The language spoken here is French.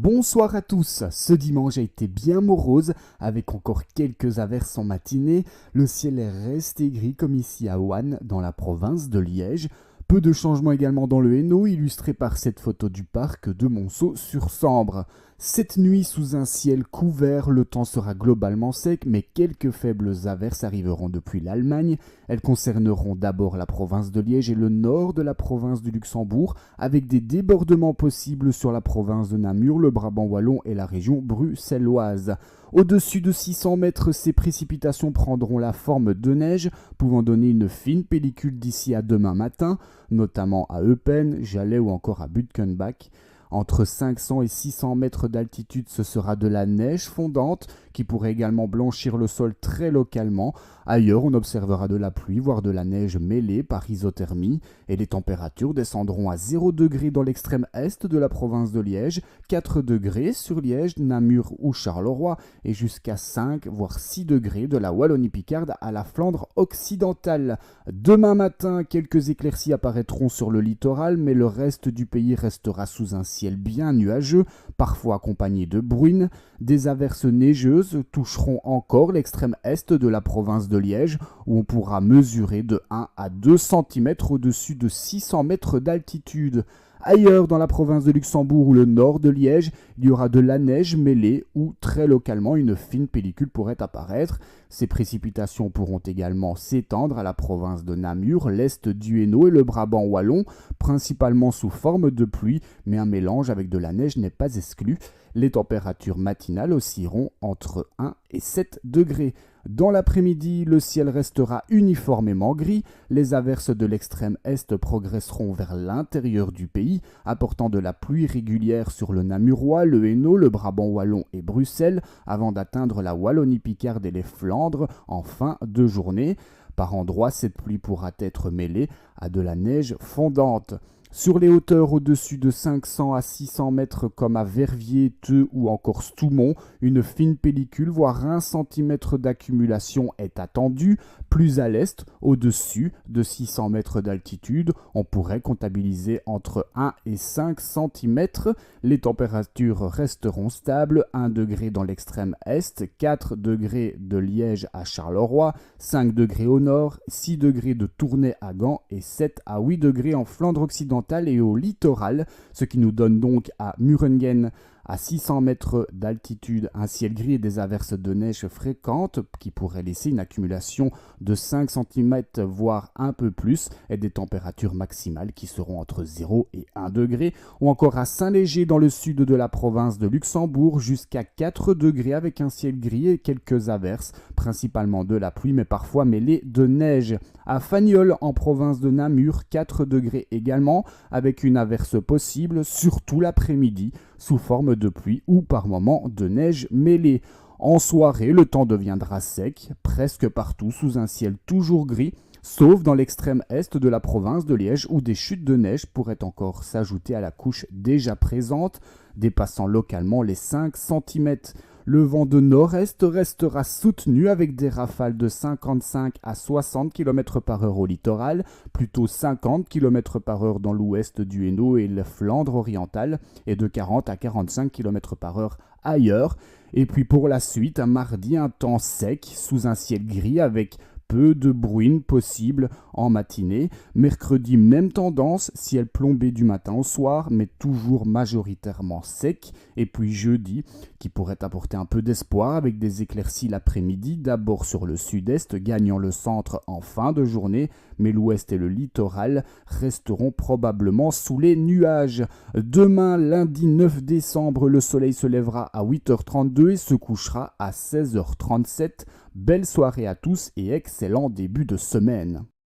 Bonsoir à tous, ce dimanche a été bien morose, avec encore quelques averses en matinée. Le ciel est resté gris comme ici à Ouanne, dans la province de Liège. Peu de changements également dans le Hainaut, illustré par cette photo du parc de Monceau-sur-Sambre. Cette nuit, sous un ciel couvert, le temps sera globalement sec, mais quelques faibles averses arriveront depuis l'Allemagne. Elles concerneront d'abord la province de Liège et le nord de la province du Luxembourg, avec des débordements possibles sur la province de Namur, le Brabant wallon et la région bruxelloise. Au-dessus de 600 mètres, ces précipitations prendront la forme de neige, pouvant donner une fine pellicule d'ici à demain matin, notamment à Eupen, Jalais ou encore à Butkenbach. Entre 500 et 600 mètres d'altitude, ce sera de la neige fondante qui pourrait également blanchir le sol très localement. Ailleurs, on observera de la pluie, voire de la neige mêlée par isothermie, et les températures descendront à 0 degré dans l'extrême est de la province de Liège, 4 degrés sur Liège, Namur ou Charleroi, et jusqu'à 5 voire 6 degrés de la Wallonie-Picarde à la Flandre occidentale. Demain matin, quelques éclaircies apparaîtront sur le littoral, mais le reste du pays restera sous un ciel bien nuageux, parfois accompagné de bruines. Des averses neigeuses toucheront encore l'extrême est de la province de Liège, où on pourra mesurer de 1 à 2 cm au-dessus de 600 mètres d'altitude. Ailleurs, dans la province de Luxembourg ou le nord de Liège, il y aura de la neige mêlée ou très localement une fine pellicule pourrait apparaître. Ces précipitations pourront également s'étendre à la province de Namur, l'est du Hainaut et le Brabant wallon, principalement sous forme de pluie, mais un mélange avec de la neige n'est pas exclu. Les températures matinales oscilleront entre 1 et 7 degrés. Dans l'après-midi, le ciel restera uniformément gris. Les averses de l'extrême est progresseront vers l'intérieur du pays, apportant de la pluie régulière sur le Namurois, le Hainaut, le Brabant wallon et Bruxelles, avant d'atteindre la Wallonie-Picarde et les Flandres en fin de journée. Par endroits, cette pluie pourra être mêlée à de la neige fondante. Sur les hauteurs au-dessus de 500 à 600 mètres comme à Verviers, Theux ou encore Stoumont, une fine pellicule, voire 1 cm d'accumulation est attendue. Plus à l'est, au-dessus de 600 mètres d'altitude, on pourrait comptabiliser entre 1 et 5 cm. Les températures resteront stables, 1 degré dans l'extrême est, 4 degrés de Liège à Charleroi, 5 degrés au nord, 6 degrés de Tournai à Gand et 7 à 8 degrés en Flandre occidentale et au littoral, ce qui nous donne donc à Murengen, à 600 mètres d'altitude, un ciel gris et des averses de neige fréquentes qui pourraient laisser une accumulation de 5 cm voire un peu plus et des températures maximales qui seront entre 0 et 1 degré, ou encore à Saint-Léger dans le sud de la province de Luxembourg jusqu'à 4 degrés avec un ciel gris et quelques averses, principalement de la pluie mais parfois mêlée de neige. À Fagnols en province de Namur, 4 degrés également avec une averse possible, surtout l'après-midi, sous forme de pluie ou par moments de neige mêlée. En soirée, le temps deviendra sec, presque partout sous un ciel toujours gris, sauf dans l'extrême est de la province de Liège où des chutes de neige pourraient encore s'ajouter à la couche déjà présente, dépassant localement les 5 cm. Le vent de nord-est restera soutenu avec des rafales de 55 à 60 km par heure au littoral, plutôt 50 km par heure dans l'ouest du Hainaut et la Flandre orientale, et de 40 à 45 km par heure ailleurs. Et puis pour la suite, un mardi, un temps sec, sous un ciel gris avec peu de bruine possible en matinée. Mercredi, même tendance, ciel plombé du matin au soir, mais toujours majoritairement sec. Et puis jeudi, qui pourrait apporter un peu d'espoir avec des éclaircies l'après-midi, d'abord sur le sud-est, gagnant le centre en fin de journée, mais l'ouest et le littoral resteront probablement sous les nuages. Demain, lundi 9 décembre, le soleil se lèvera à 8h32 et se couchera à 16h37. Belle soirée à tous et excellent début de semaine.